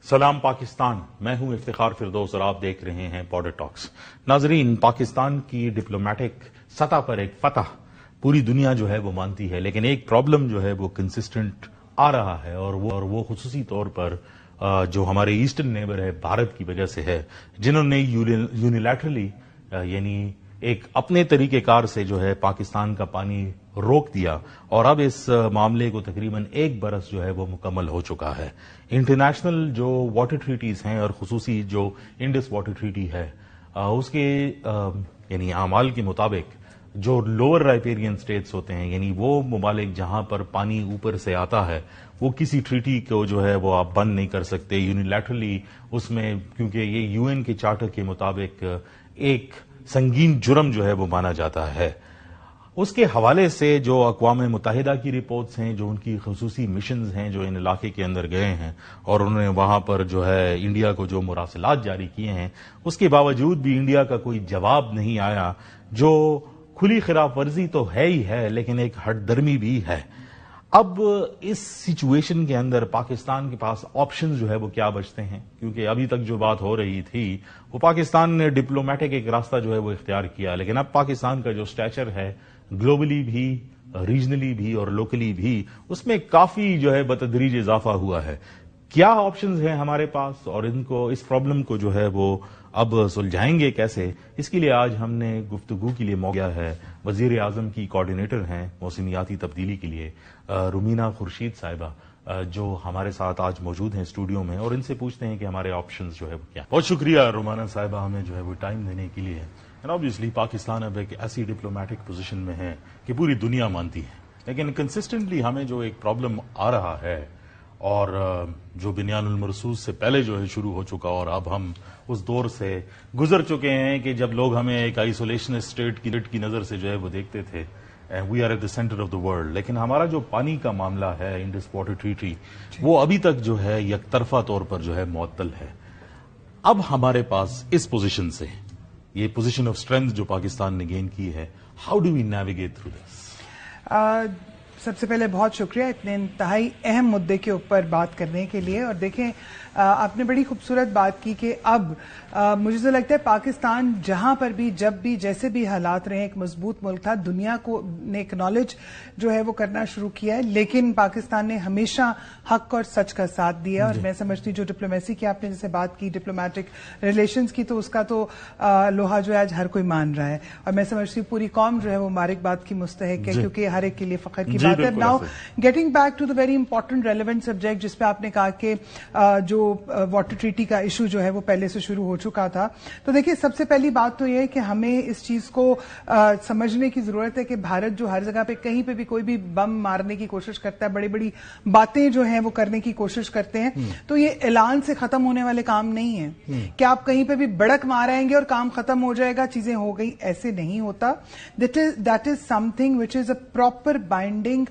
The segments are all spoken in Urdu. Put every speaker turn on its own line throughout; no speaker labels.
سلام پاکستان، میں ہوں افتخار فردوس اور آپ دیکھ رہے ہیں بارڈر ٹاکس۔ ناظرین، پاکستان کی ڈپلومیٹک سطح پر ایک فتح پوری دنیا جو ہے وہ مانتی ہے، لیکن ایک پرابلم جو ہے وہ کنسسٹنٹ آ رہا ہے اور وہ خصوصی طور پر جو ہمارے ایسٹرن نیبر ہے بھارت کی وجہ سے ہے، جنہوں نے یونیلیٹرلی یعنی ایک اپنے طریقہ کار سے جو ہے پاکستان کا پانی روک دیا، اور اب اس معاملے کو تقریباً 1 برس جو ہے وہ مکمل ہو چکا ہے۔ انٹرنیشنل جو واٹر ٹریٹیز ہیں اور خصوصی جو انڈس واٹر ٹریٹی ہے، اس کے یعنی اعمال کے مطابق جو لوور رائپیرین سٹیٹس ہوتے ہیں، یعنی وہ ممالک جہاں پر پانی اوپر سے آتا ہے، وہ کسی ٹریٹی کو جو ہے وہ آپ بند نہیں کر سکتے یونیلیٹرلی اس میں، کیونکہ یہ یو این کے چارٹر کے مطابق ایک سنگین جرم جو ہے وہ مانا جاتا ہے۔ اس کے حوالے سے جو اقوام متحدہ کی رپورٹس ہیں، جو ان کی خصوصی مشنز ہیں جو ان علاقے کے اندر گئے ہیں اور انہوں نے وہاں پر جو ہے انڈیا کو جو مراسلات جاری کیے ہیں، اس کے باوجود بھی انڈیا کا کوئی جواب نہیں آیا، جو کھلی خلاف ورزی تو ہے ہی ہے لیکن ایک ہٹ درمی بھی ہے۔ اب اس سچویشن کے اندر پاکستان کے پاس آپشنز جو ہے وہ کیا بچتے ہیں؟ کیونکہ ابھی تک جو بات ہو رہی تھی وہ پاکستان نے ڈپلومیٹک ایک راستہ جو ہے وہ اختیار کیا، لیکن اب پاکستان کا جو سٹیچر ہے گلوبلی بھی، ریجنلی بھی اور لوکلی بھی، اس میں کافی جو ہے بتدریج اضافہ ہوا ہے۔ کیا آپشنز ہیں ہمارے پاس اور ان کو اس پرابلم کو جو ہے وہ اب سلجھائیں گے کیسے؟ اس کے لیے آج ہم نے گفتگو کے لیے موقع ہے وزیر اعظم کی کوآرڈینیٹر ہیں موسمیاتی تبدیلی کے لیے رومینہ خورشید صاحبہ، جو ہمارے ساتھ آج موجود ہیں اسٹوڈیو میں، اور ان سے پوچھتے ہیں کہ ہمارے آپشنز جو ہے وہ کیا۔ بہت شکریہ رومانہ صاحبہ ہمیں جو ہے وہ ٹائم دینے کے لیے۔ اینڈ آبویسلی پاکستان اب ایک ایسی ڈپلومیٹک پوزیشن میں ہے کہ پوری دنیا مانتی ہے، لیکن کنسسٹنٹلی ہمیں جو ایک پرابلم آ رہا ہے اور جو بنیان المرصوص سے پہلے جو ہے شروع ہو چکا، اور اب ہم اس دور سے گزر چکے ہیں کہ جب لوگ ہمیں ایک آئسولیشن اسٹیٹ کی نظر سے جو ہے وہ دیکھتے تھے، we are at the centre of the world, لیکن ہمارا جو پانی کا معاملہ ہے انڈس واٹر ٹریٹی، وہ ابھی تک جو ہے یک طرفہ طور پر جو ہے معطل ہے۔ اب ہمارے پاس اس پوزیشن سے، یہ پوزیشن آف اسٹرینتھ جو پاکستان نے گین کی ہے، how do we navigate through this?
سب سے پہلے بہت شکریہ اتنے انتہائی اہم مدعے کے اوپر بات کرنے کے لیے۔ اور دیکھیں، آپ نے بڑی خوبصورت بات کی کہ اب مجھے تو لگتا ہے پاکستان جہاں پر بھی، جب بھی، جیسے بھی حالات رہے، ایک مضبوط ملک تھا، دنیا کو نے اکنالج جو ہے وہ کرنا شروع کیا ہے، لیکن پاکستان نے ہمیشہ حق اور سچ کا ساتھ دیا۔ اور میں سمجھتی جو ڈپلومیسی کی آپ نے جیسے بات کی، ڈپلومیٹک ریلیشنز کی، تو اس کا تو لوہا جو ہے آج ہر کوئی مان رہا ہے، اور میں سمجھتی پوری قوم جو ہے وہ مبارکباد کی مستحق ہے، کیونکہ ہر ایک کے لیے فخر کی بات ہے۔ Now getting back to the very important relevant subject, جس پہ آپ نے کہا کہ جو واٹر ٹریٹی کا ایشو جو ہے وہ پہلے سے شروع ہو چکا تھا، تو دیکھیے سب سے پہلی بات تو یہ ہے کہ ہمیں اس چیز کو سمجھنے کی ضرورت ہے کہ بھارت جو ہر جگہ پہ کہیں پہ بھی کوئی بھی بم مارنے کی کوشش کرتا ہے، بڑی بڑی باتیں جو ہیں وہ کرنے کی کوشش کرتے ہیں، تو یہ اعلان سے ختم ہونے والے کام نہیں ہیں کہ آپ کہیں پہ بھی بڑک مارائیں گے اور کام ختم ہو جائے گا، چیزیں ہو گئی، ایسے نہیں ہوتا۔ That is some thing which is a proper binding,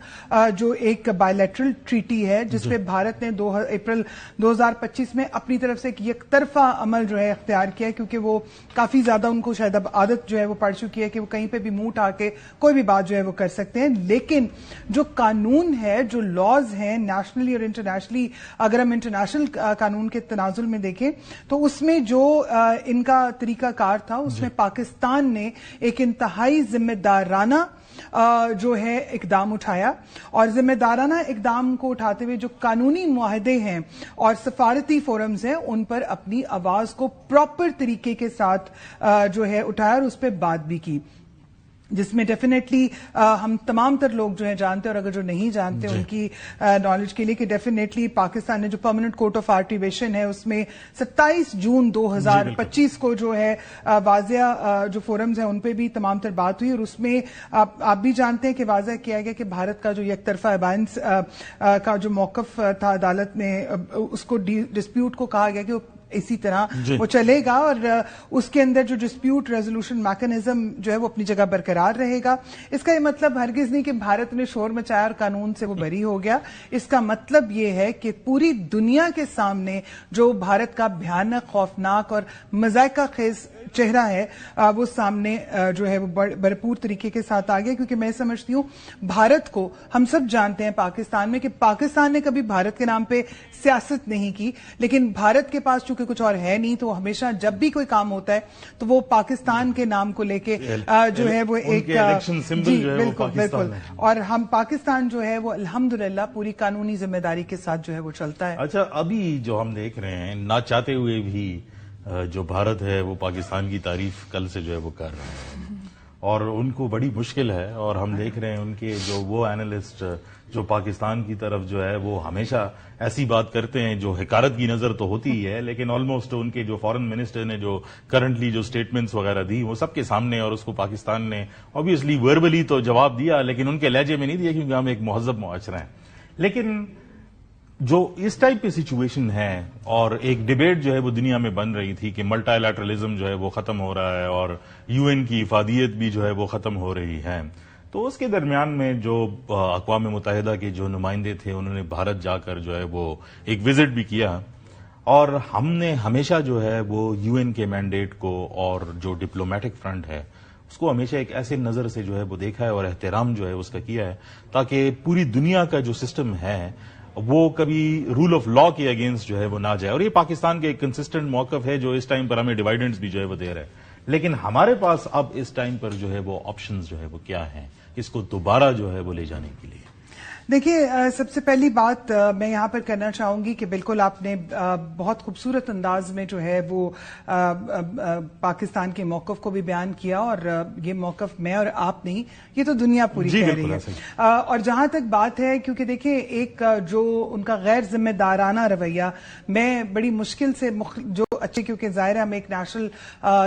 جو ایک بائیلیٹرل ٹریٹی ہے جس پہ بھارت نے اپریل 2025 میں اپنی طرف سے ایک یک طرفہ عمل جو ہے اختیار کیا، کیونکہ وہ کافی زیادہ ان کو شاید اب عادت جو ہے وہ پڑ چکی ہے کہ وہ کہیں پہ بھی منہ اٹھا کے کوئی بھی بات جو ہے وہ کر سکتے ہیں۔ لیکن جو قانون ہے، جو لاز ہیں نیشنلی اور انٹرنیشنلی، اگر ہم انٹرنیشنل قانون کے تناظر میں دیکھیں تو اس میں جو ان کا طریقہ کار تھا، اس میں پاکستان نے ایک انتہائی ذمہ دارانہ جو ہے اقدام اٹھایا، اور ذمہ دارانہ اقدام کو اٹھاتے ہوئے جو قانونی معاہدے ہیں اور سفارتی فورمز ہیں، ان پر اپنی آواز کو پراپر طریقے کے ساتھ جو ہے اٹھایا اور اس پہ بات بھی کی، جس میں ڈیفینیٹلی ہم تمام تر لوگ جو ہیں جانتے ہیں، اور اگر جو نہیں جانتے ان کی نالج کے لیے، کہ ڈیفینیٹلی پاکستان نے جو پرماننٹ کورٹ آف آربیٹریشن ہے، اس میں 27 جون 2025 کو جو ہے واضح جو فورمز ہیں ان پہ بھی تمام تر بات ہوئی، اور اس میں آپ بھی جانتے ہیں کہ واضح کیا گیا کہ بھارت کا جو یک طرفہ ابائنس کا جو موقف تھا عدالت میں، اس کو ڈسپیوٹ کو کہا گیا کہ وہ اسی طرح وہ چلے گا اور اس کے اندر جو ڈسپیوٹ ریزولوشن میکنزم جو ہے وہ اپنی جگہ برقرار رہے گا. اس کا یہ مطلب ہرگز نہیں کہ بھارت نے شور مچایا اور قانون سے وہ بری ہو گیا. اس کا مطلب یہ ہے کہ پوری دنیا کے سامنے جو بھارت کا بھیانک، خوفناک اور مذائقہ خیز چہرہ ہے وہ سامنے جو ہے وہ بھرپور طریقے کے ساتھ آ گیا. کیونکہ میں سمجھتی ہوں بھارت کو ہم سب جانتے ہیں پاکستان میں کہ پاکستان نے کبھی بھارت کے نام پہ سیاست نہیں کی، لیکن بھارت کے پاس چونکہ کچھ اور ہے نہیں تو ہمیشہ جب بھی کوئی کام ہوتا ہے تو وہ پاکستان کے نام کو لے کے جو ہے وہ ایک جی بالکل بالکل، اور ہم پاکستان جو ہے وہ الحمدللہ پوری قانونی ذمہ داری کے ساتھ جو ہے وہ چلتا ہے.
اچھا، ابھی جو ہم دیکھ رہے ہیں نہ چاہتے ہوئے بھی جو بھارت ہے وہ پاکستان کی تعریف کل سے جو ہے وہ کر رہے ہیں اور ان کو بڑی مشکل ہے. اور ہم دیکھ رہے ہیں ان کے جو وہ اینالسٹ جو پاکستان کی طرف جو ہے وہ ہمیشہ ایسی بات کرتے ہیں جو حقارت کی نظر تو ہوتی ہی ہے، لیکن آلموسٹ ان کے جو فارن منسٹر نے جو کرنٹلی جو سٹیٹمنٹس وغیرہ دی وہ سب کے سامنے، اور اس کو پاکستان نے obviously وربلی تو جواب دیا لیکن ان کے لہجے میں نہیں دیا کیونکہ ہم ایک مہذب معاشرہ ہیں. لیکن جو اس ٹائپ کی سچویشن ہے اور ایک ڈیبیٹ جو ہے وہ دنیا میں بن رہی تھی کہ ملٹی لیٹرلزم جو ہے وہ ختم ہو رہا ہے اور یو این کی افادیت بھی جو ہے وہ ختم ہو رہی ہے، تو اس کے درمیان میں جو اقوام متحدہ کے جو نمائندے تھے انہوں نے بھارت جا کر جو ہے وہ ایک وزٹ بھی کیا، اور ہم نے ہمیشہ جو ہے وہ یو این کے مینڈیٹ کو اور جو ڈپلومیٹک فرنٹ ہے اس کو ہمیشہ ایک ایسے نظر سے جو ہے وہ دیکھا ہے اور احترام جو ہے اس کا کیا ہے تاکہ پوری دنیا کا جو سسٹم ہے وہ کبھی رول آف لا کے اگینسٹ جو ہے وہ نہ جائے. اور یہ پاکستان کے ایک کنسسٹنٹ موقف ہے جو اس ٹائم پر ہمیں ڈیوائیڈنٹس بھی جو ہے وہ دے رہا ہے. لیکن ہمارے پاس اب اس ٹائم پر جو ہے وہ آپشنز جو ہے وہ کیا ہیں اس کو دوبارہ جو ہے وہ لے جانے کے لیے؟
دیکھیے، سب سے پہلی بات میں یہاں پر کرنا چاہوں گی کہ بالکل آپ نے بہت خوبصورت انداز میں جو ہے وہ پاکستان کے موقف کو بھی بیان کیا، اور یہ موقف میں اور آپ نہیں، یہ تو دنیا پوری کہہ رہی ہے. اور جہاں تک بات ہے، کیونکہ دیکھیں ایک جو ان کا غیر ذمہ دارانہ رویہ میں بڑی مشکل سے جو اچھے، کیونکہ ظاہر ہے ہم ایک نیشنل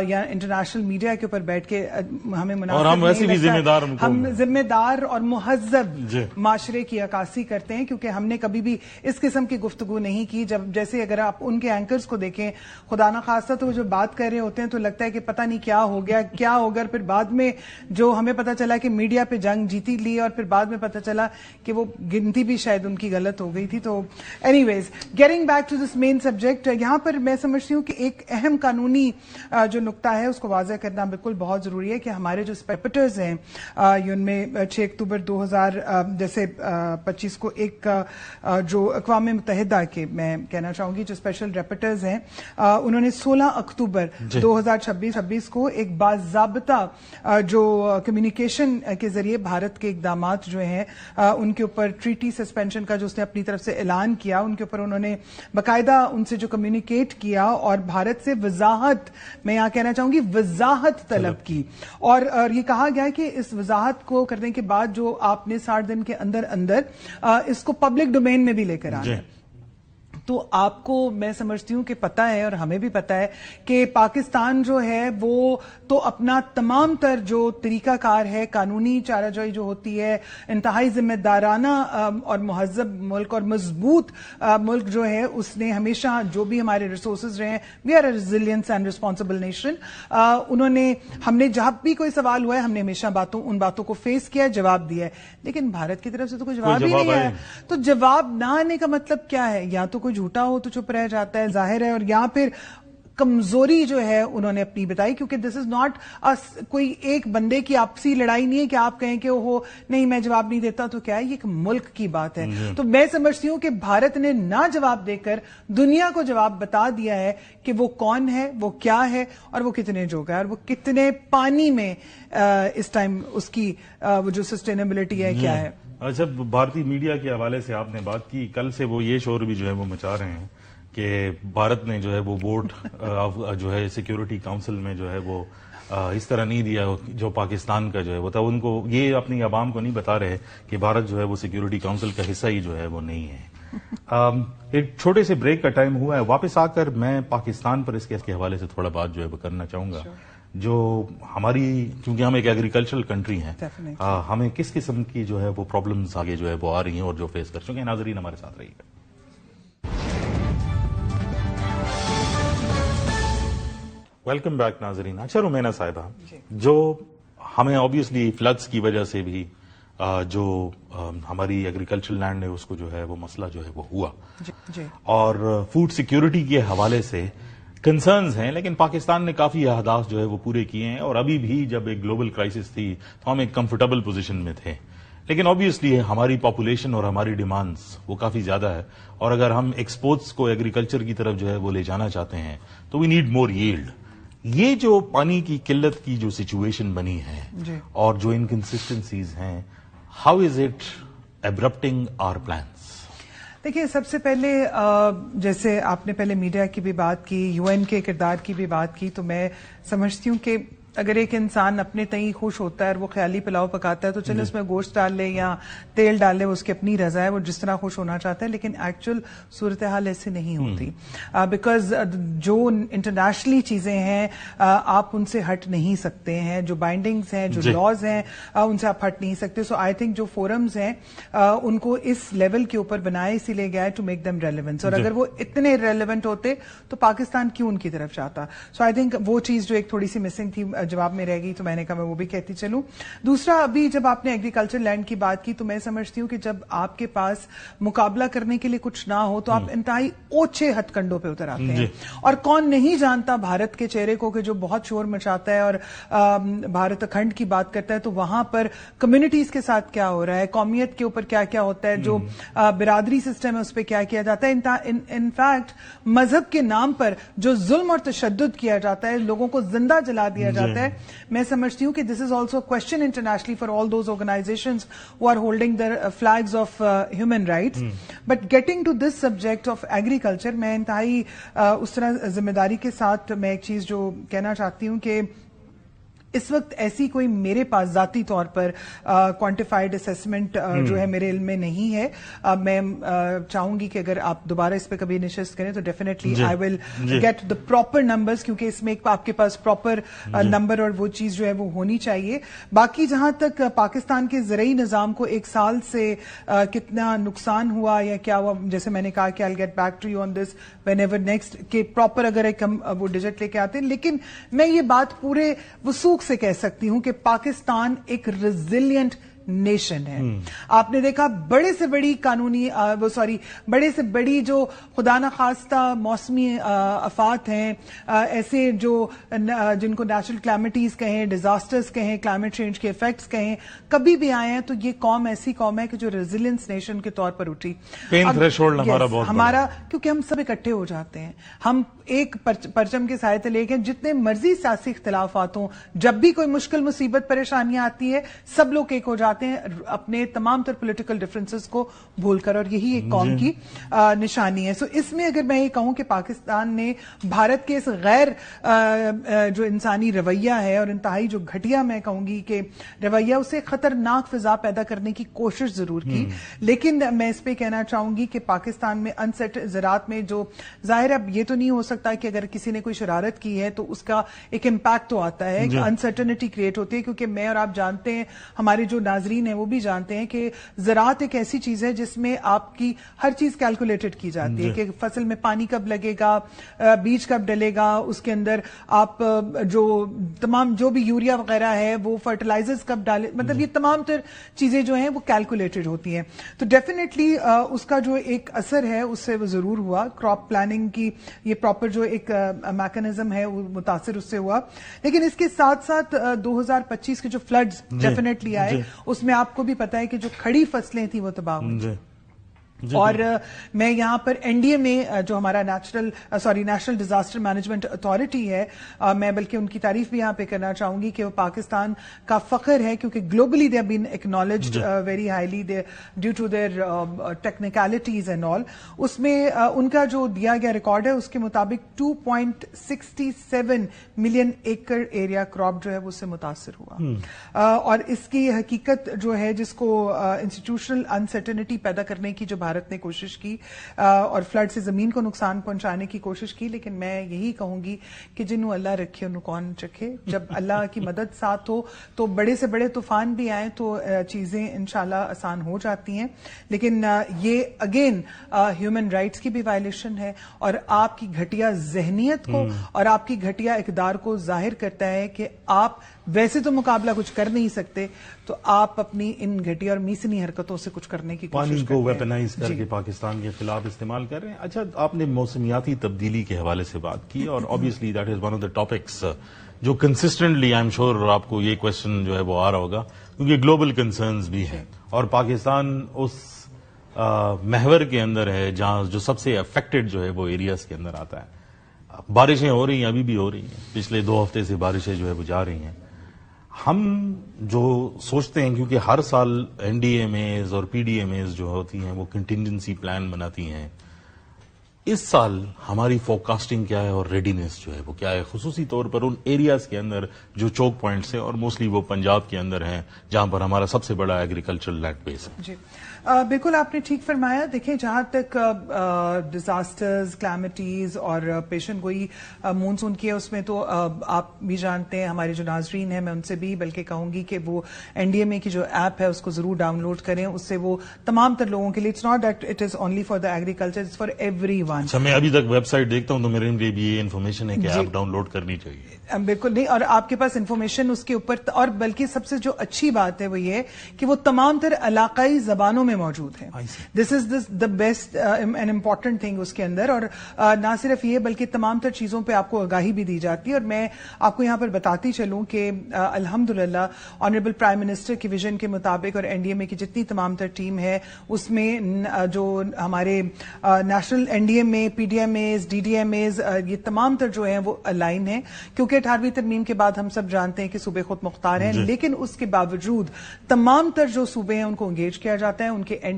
یا انٹرنیشنل میڈیا کے اوپر بیٹھ کے ہمیں مناسب نہیں لگتا، ہم ذمہ دار اور مہذب معاشرے کی عکاسی کرتے ہیں کیونکہ ہم نے کبھی بھی اس قسم کی گفتگو نہیں کی. جب جیسے اگر آپ ان کے اینکرز کو دیکھیں، خدا نخواستہ تو وہ جو بات کر رہے ہوتے ہیں تو لگتا ہے کہ پتہ نہیں کیا ہو گیا کیا ہوگا، پھر بعد میں جو ہمیں پتہ چلا کہ میڈیا پہ جنگ جیتی لی اور پھر بعد میں پتہ چلا کہ وہ گنتی بھی شاید ان کی غلط ہو گئی تھی. تو anyways, getting back to this main subject, یہاں پر میں سمجھتی ہوں کہ ایک اہم قانونی جو نقطہ ہے اس کو واضح کرنا بالکل بہت ضروری ہے کہ ہمارے جو اسپیپٹرز ہیں ان میں 6 اکتوبر 2025 کو ایک جو اقوام متحدہ کے میں کہنا چاہوں گی جو اسپیشل ریپٹرز ہیں انہوں نے 16 اکتوبر 2026 کو ایک باضابطہ جو کمیونیکیشن کے ذریعے بھارت کے اقدامات جو ہیں ان کے اوپر ٹریٹی سسپینشن کا جو اس نے اپنی طرف سے اعلان کیا، ان کے اوپر انہوں نے باقاعدہ ان سے جو کمیونیکیٹ کیا اور بھارت سے وضاحت، میں یہاں کہنا چاہوں گی وضاحت طلب کی، اور یہ کہا گیا کہ اس وضاحت کو کرنے کے بعد جو آپ نے 60 دن کے اندر اس کو پبلک ڈومین میں بھی لے کر آنا ہے. تو آپ کو میں سمجھتی ہوں کہ پتہ ہے اور ہمیں بھی پتہ ہے کہ پاکستان جو ہے وہ تو اپنا تمام تر جو طریقہ کار ہے، قانونی چارہ جوئی جو ہوتی ہے، انتہائی ذمہ دارانہ اور مہذب ملک اور مضبوط ملک جو ہے اس نے ہمیشہ جو بھی ہمارے ریسورسز رہے ہیں، we are a resilience and responsible nation, انہوں نے ہم نے جب بھی کوئی سوال ہوا ہے ہم نے ہمیشہ ان باتوں کو فیس کیا، جواب دیا ہے. لیکن بھارت کی طرف سے تو کوئی جواب ہی نہیں آیا. تو جواب نہ آنے کا مطلب کیا ہے؟ یا تو کوئی جھوٹا ہو تو چپ رہ جاتا ہے ظاہر ہے، اور یا پھر کمزوری جو ہے انہوں نے اپنی بتائی، کیونکہ دس از ناٹ کوئی ایک بندے کی آپسی لڑائی نہیں ہے کہ آپ کہیں کہ وہ نہیں میں جواب نہیں دیتا تو کیا ہے، یہ ایک ملک کی بات ہے. تو میں سمجھتی ہوں کہ بھارت نے نہ جواب دے کر دنیا کو جواب بتا دیا ہے کہ وہ کون ہے، وہ کیا ہے، اور وہ کتنے جوگا ہے، اور وہ کتنے پانی میں اس ٹائم اس کی وہ جو سسٹینیبلٹی ہے کیا ہے.
اچھا، بھارتی میڈیا کے حوالے سے آپ نے بات کی، کل سے وہ یہ شور بھی جو ہے وہ مچا رہے ہیں کہ بھارت نے جو ہے وہ ووٹ جو ہے سیکیورٹی کاؤنسل میں جو ہے وہ اس طرح نہیں دیا جو پاکستان کا جو ہے وہ تھا. ان کو یہ اپنی عوام کو نہیں بتا رہے کہ بھارت جو ہے وہ سیکیورٹی کاؤنسل کا حصہ ہی جو ہے وہ نہیں ہے. ایک چھوٹے سے بریک کا ٹائم ہوا ہے، واپس آ کر میں پاکستان پر اس کے حوالے سے تھوڑا بات جو ہے وہ کرنا چاہوں گا. جو ہماری، چونکہ ہم ایک ایگریکلچرل کنٹری ہیں، ہمیں کس قسم کی جو ہے وہ پرابلمز آگے جو ہے وہ آ رہی ہیں اور جو فیس کر چکے ہیں. ناظرین ہمارے ساتھ رہیے گا. ویلکم بیک ناظرین. اچھا رومینا صاحبہ, جو ہمیں آبویسلی فلڈس کی وجہ سے بھی جو ہماری ایگریکلچرل لینڈ ہے اس کو جو ہے وہ مسئلہ جو ہے وہ ہوا, اور فوڈ سیکیورٹی کے حوالے سے کنسرنز ہیں, لیکن پاکستان نے کافی اہداف جو ہے وہ پورے کیے ہیں, اور ابھی بھی جب ایک گلوبل کرائسس تھی تو ہم ایک کمفرٹیبل پوزیشن میں تھے. لیکن آبویسلی ہماری پاپولیشن اور ہماری ڈیمانڈز وہ کافی زیادہ ہے, اور اگر ہم ایکسپورٹس کو ایگریکلچر کی طرف جو ہے وہ لے جانا چاہتے ہیں تو وی نیڈ مور ییلڈ. یہ جو پانی کی قلت کی جو سچویشن بنی ہے اور جو انکنسسٹنسیز ہیں, how is it abrupting our plans?
دیکھیے, سب سے پہلے جیسے آپ نے پہلے میڈیا کی بھی بات کی, یو این کے کردار کی بھی بات کی, تو میں سمجھتی ہوں کہ اگر ایک انسان اپنے تئیں خوش ہوتا ہے اور وہ خیالی پلاؤ پکاتا ہے تو چلے اس میں گوشت ڈال لے یا تیل ڈال لے, وہ اس کی اپنی رضا ہے, وہ جس طرح خوش ہونا چاہتا ہے. لیکن ایکچوئل صورتحال ایسے نہیں ہوتی, بیکاز جو انٹرنیشنلی چیزیں ہیں آپ ان سے ہٹ نہیں سکتے ہیں, جو بائنڈنگز ہیں, جو لاز ہیں, ان سے آپ ہٹ نہیں سکتے. سو آئی تھنک جو فورمز ہیں ان کو اس لیول کے اوپر بنائے اسی لیے گیا ہے ٹو میک دم ریلیونٹ, اور اگر وہ اتنے ریلیونٹ ہوتے تو پاکستان کیوں ان کی طرف جاتا. سو آئی تھنک وہ چیز جو ایک تھوڑی سی مسنگ تھی جواب میں رہ گئی, تو میں نے کہا میں وہ بھی کہتی چلوں. دوسرا, ابھی جب آپ نے ایگریکلچر لینڈ کی بات کی تو میں سمجھتی ہوں کہ جب آپ کے پاس مقابلہ کرنے کے لیے کچھ نہ ہو تو آپ انتہائی اوچھے ہتھ کنڈوں پہ اتر آتے ہیں. اور کون نہیں جانتا بھارت کے چہرے کو کہ جو بہت شور مچاتا ہے اور بھارت اکھنڈ کی بات کرتا ہے, تو وہاں پر کمیونٹیز کے ساتھ کیا ہو رہا ہے, قومیت کے اوپر کیا کیا ہوتا ہے, جو برادری سسٹم ہے اس پہ کیا کیا جاتا ہے. انفیکٹ مذہب کے نام پر جو ظلم اور تشدد کیا جاتا ہے, لوگوں کو زندہ جلا دیا جاتا ہے, میں سمجھتی ہوں کہ this is also question internationally for all those organizations who are holding their flags of human rights. But getting to this subject of agriculture, میں انتہائی اس طرح ذمہ داری کے ساتھ میں ایک چیز جو کہنا چاہتی ہوں کہ اس وقت ایسی کوئی میرے پاس ذاتی طور پر کوانٹیفائڈ اسیسمنٹ جو ہے میرے علم میں نہیں ہے. میں چاہوں گی کہ اگر آپ دوبارہ اس پہ کبھی نشست کریں تو definitely I will get the proper numbers, کیونکہ اس میں آپ کے پاس پراپر نمبر اور وہ چیز جو ہے وہ ہونی چاہیے. باقی جہاں تک پاکستان کے زرعی نظام کو ایک سال سے کتنا نقصان ہوا یا کیا ہوا, جیسے میں نے کہا کہ I get back to you on this whenever next, کہ پراپر اگر ایک ہم وہ ڈیجٹ لے کے آتے ہیں. لیکن میں یہ بات پورے وثوق سے کہہ سکتی ہوں کہ پاکستان ایک ریزیلینٹ نیشن ہے. آپ نے دیکھا بڑے سے بڑی بڑے سے بڑی جو خدا نخواستہ موسمی آفات ہیں, ایسے جو جن کو نیچرل کلیمٹیز کہیں, ڈیزاسٹرز کہیں, کلائمیٹ چینج کے افیکٹس کہیں, کبھی بھی آئے ہیں, تو یہ قوم ایسی قوم ہے کہ جو ریزیلینس نیشن کے طور پر اٹھی. ہمارا کیونکہ ہم سب اکٹھے ہو جاتے ہیں, ہم ایک پرچم کے سائے تلے کے جتنے مرضی سیاسی اختلافات ہوں, جب بھی کوئی مشکل مصیبت پریشانیاں آتی ہے سب لوگ ایک ہو جاتے ہیں اپنے تمام تر پولیٹیکل ڈفرینسز کو بھول کر, اور یہی ایک قوم کی نشانی ہے. سو اس میں اگر میں یہ کہوں کہ پاکستان نے بھارت کے اس غیر جو انسانی رویہ ہے اور انتہائی جو گھٹیا میں کہوں گی کہ رویہ, اسے خطرناک فضا پیدا کرنے کی کوشش ضرور کی. لیکن میں اس پہ کہنا چاہوں گی کہ پاکستان میں زراعت میں جو ظاہر اب یہ تو نہیں ہو سکتا کہ اگر کسی نے کوئی شرارت کی ہے تو اس کا ایک امپیکٹ تو آتا ہے, انسرٹنٹی کریٹ ہوتی ہے, کیونکہ میں اور آپ جانتے ہیں, ہمارے جو ناظرین ہیں وہ بھی جانتے ہیں کہ زراعت ایک ایسی چیز ہے جس میں آپ کی ہر چیز کیلکولیٹڈ کی جاتی ہے, کہ فصل میں پانی کب لگے گا, بیج کب ڈلے گا, اس کے اندر آپ جو تمام جو بھی یوریا وغیرہ ہے وہ فرٹیلائزرز کب ڈالے, مطلب یہ تمام تر چیزیں جو ہیں وہ کیلکولیٹڈ ہوتی ہیں. تو ڈیفینیٹلی اس کا جو ایک اثر ہے اس سے وہ ضرور ہوا. کراپ پلاننگ کی یہ پراپر جو ایک میکانزم ہے وہ متاثر اس سے ہوا. لیکن اس کے ساتھ ساتھ 2025 کے جو فلڈز ڈیفینیٹلی آئے, اس میں آپ کو بھی پتا ہے کہ جو کھڑی فصلیں تھیں وہ تباہ ہوئی. اور میں یہاں پر این ڈی اے میں جو ہمارا نیشنل ڈیزاسٹر مینجمنٹ اتھارٹی ہے, میں بلکہ ان کی تعریف بھی یہاں پہ کرنا چاہوں گی کہ وہ پاکستان کا فخر ہے, کیونکہ globally they have been acknowledged very highly due to their technicalities and all. اس میں ان کا جو دیا گیا ریکارڈ ہے اس کے مطابق 2.67 ملین ایکڑ ایریا کراپ جو ہے وہ اس سے متاثر ہوا. اور اس کی حقیقت جو ہے جس کو انسٹیٹیوشنل انسرٹنٹی پیدا کرنے کی جو بھارت نے کوشش کی اور فلڈ سے زمین کو نقصان پہنچانے کی کوشش کی، لیکن میں یہی کہوں گی کہ جنہوں اللہ رکھے انہوں کون چکھے. جب اللہ کی مدد ساتھ ہو تو بڑے سے بڑے طوفان بھی آئیں تو چیزیں انشاءاللہ آسان ہو جاتی ہیں. لیکن یہ اگین ہیومن رائٹس کی بھی وائلیشن ہے اور آپ کی گھٹیا ذہنیت کو اور آپ کی گھٹیا اقدار کو ظاہر کرتا ہے کہ آپ ویسے تو مقابلہ کچھ کر نہیں سکتے، تو آپ اپنی ان گھٹیا اور میسنی حرکتوں سے کچھ کرنے کی کوشش
پانی
کرتے
کو
ہیں.
ویپنائز کر کے پاکستان کے خلاف استعمال کر رہے ہیں. اچھا، آپ نے موسمیاتی تبدیلی کے حوالے سے بات کی اور obviously that is one of the topics جو کنسسٹنٹلی آئی ایم شیور آپ کو یہ کوشچن جو ہے وہ آ رہا ہوگا، کیونکہ گلوبل کنسرنز بھی ہیں اور پاکستان اس محور کے اندر ہے جہاں جو سب سے افیکٹڈ جو ہے وہ ایریاز کے اندر آتا ہے. بارشیں ہو رہی ہیں، ابھی بھی ہو رہی ہیں، پچھلے 2 ہفتے سے بارشیں جو ہے وہ جا رہی ہیں. ہم جو سوچتے ہیں، کیونکہ ہر سال این ڈی ایم ایز اور پی ڈی ایم ایز جو ہوتی ہیں وہ کنٹینجنسی پلان بناتی ہیں، اس سال ہماری فورکاسٹنگ کیا ہے اور ریڈینس جو ہے وہ کیا ہے، خصوصی طور پر ان ایریاز کے اندر جو چوک پوائنٹس ہیں اور موسٹلی وہ پنجاب کے اندر ہیں جہاں پر ہمارا سب سے بڑا ایگریکلچرل لینڈ بیس ہے.
جی بالکل آپ نے ٹھیک فرمایا. دیکھیں، جہاں تک ڈیزاسٹرز، کلیمٹیز اور پیشن گوئی مونسون کی ہے، اس میں تو آپ بھی جانتے ہیں، ہمارے جو ناظرین ہیں میں ان سے بھی بلکہ کہوں گی کہ وہ این ڈی ایم اے کی جو ایپ ہے اس کو ضرور ڈاؤن لوڈ کریں. اس سے وہ تمام تر لوگوں کے لیے، it's not that it is only for the agriculture, it's for everyone.
اچھا، میں ابھی تک ویب سائٹ دیکھتا ہوں تو میرے لیے بھی یہ انفارمیشن ہے کہ ایپ ڈاؤن لوڈ کرنی چاہیے.
بالکل نہیں، اور آپ کے پاس انفارمیشن اس کے اوپر، اور بلکہ سب سے جو اچھی بات ہے وہ یہ کہ وہ تمام تر علاقائی زبانوں میں موجود ہے. This is the best and important thing اس کے اندر. اور نہ صرف یہ بلکہ تمام تر چیزوں پہ آپ کو آگاہی بھی دی جاتی ہے. اور میں آپ کو یہاں پر بتاتی چلوں کہ الحمدللہ آنریبل پرائم منسٹر کی ویژن کے مطابق اور این ڈی ایم اے کی جتنی تمام تر ٹیم ہے اس میں جو ہمارے national N D M A, P D M Es, D D M As, یہ تمام تر جو ہیں وہ الائن ہیں، کیونکہ 18ویں ترمیم کے بعد ہم سب جانتے ہیں کہ صوبے خود مختار ہیں. لیکن اس کے باوجود تمام تر جو صوبے ہیں ان کو انگیج کیا جاتا ہے. ان کے این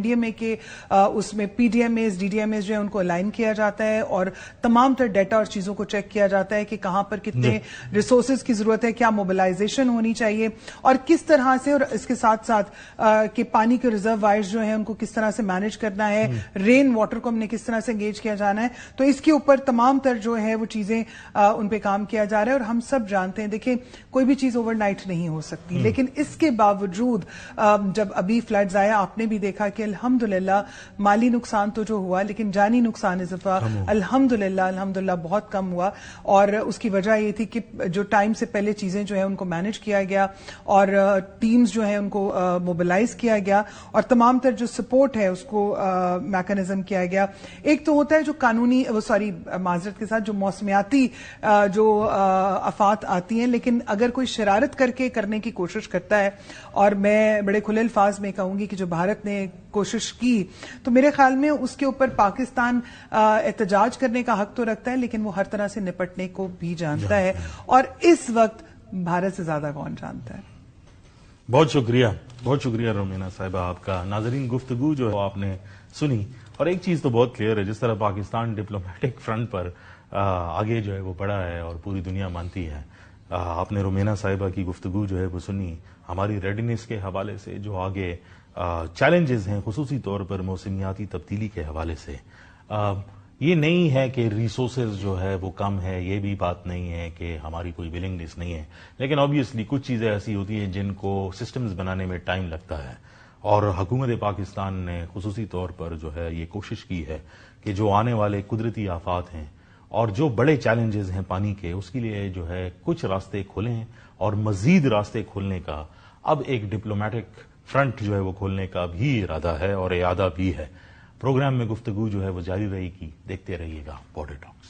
ڈی ایم اے کے اس میں P D M Es, D D M Es جو ہے ان کو الائن کیا جاتا ہے اور تمام تر ڈیٹا اور چیزوں کو چیک کیا جاتا ہے کہ کہاں پر کتنے ریسورسز کی ضرورت ہے، کیا موبلائزیشن ہونی چاہیے اور کس طرح سے، اور اس کے ساتھ ساتھ کہ پانی کے ریزروائرز جو ہیں ان کو کس طرح سے مینج کرنا ہے، رین واٹر کو ہم نے کس طرح سے انگیج کیا جانا ہے. تو اس کے اوپر تمام تر جو ہے وہ چیزیں ان پہ کام کیا جا رہا ہے. اور ہم سب جانتے ہیں، دیکھیں کوئی بھی چیز اوور نائٹ نہیں ہو سکتی، لیکن اس کے باوجود جب ابھی فلڈز آیا آپ نے بھی دیکھا کہ الحمدللہ مالی نقصان تو جو ہوا لیکن جانی نقصان اضافہ الحمدللہ بہت کم ہوا. اور اس کی وجہ یہ تھی کہ جو ٹائم سے پہلے چیزیں جو ہیں ان کو مینج کیا گیا اور ٹیمز جو ہیں ان کو موبلائز کیا گیا اور تمام تر جو سپورٹ ہے اس کو میکانزم کیا گیا. ایک تو ہوتا ہے جو قانونی معذرت کے ساتھ جو موسمیاتی جو آفات آتی ہیں، لیکن اگر کوئی شرارت کر کے کرنے کی کوشش کرتا ہے، اور میں بڑے کھلے الفاظ میں کہوں گی کہ جو بھارت نے کوشش کی تو میرے خیال میں اس کے اوپر پاکستان احتجاج کرنے کا حق تو رکھتا ہے، لیکن وہ ہر طرح سے نپٹنے کو بھی جانتا ہے. اور اس وقت بھارت سے زیادہ کون جانتا ہے.
بہت شکریہ رومینا صاحبہ آپ کا. ناظرین، گفتگو جو ہے آپ نے سنی اور ایک چیز تو بہت کلیئر ہے، جس طرح پاکستان ڈپلومیٹک فرنٹ پر آگے جو ہے وہ بڑھا ہے اور پوری دنیا مانتی ہے. آپ نے رومینا صاحبہ کی گفتگو جو ہے وہ سنی، ہماری ریڈینس کے حوالے سے جو آگے چیلنجز ہیں خصوصی طور پر موسمیاتی تبدیلی کے حوالے سے. یہ نہیں ہے کہ ریسورسز جو ہے وہ کم ہے، یہ بھی بات نہیں ہے کہ ہماری کوئی ولنگنس نہیں ہے، لیکن آبویسلی کچھ چیزیں ایسی ہوتی ہیں جن کو سسٹمز بنانے میں ٹائم لگتا ہے. اور حکومت پاکستان نے خصوصی طور پر جو ہے یہ کوشش کی ہے کہ جو آنے والے قدرتی آفات ہیں اور جو بڑے چیلنجز ہیں پانی کے، اس کے لیے جو ہے کچھ راستے کھلے ہیں اور مزید راستے کھولنے کا اب ایک ڈپلومیٹک فرنٹ جو ہے وہ کھولنے کا بھی ارادہ ہے اور اعادہ بھی ہے. پروگرام میں گفتگو جو ہے وہ جاری رہے گی. دیکھتے رہیے گا بارڈر ٹاکس.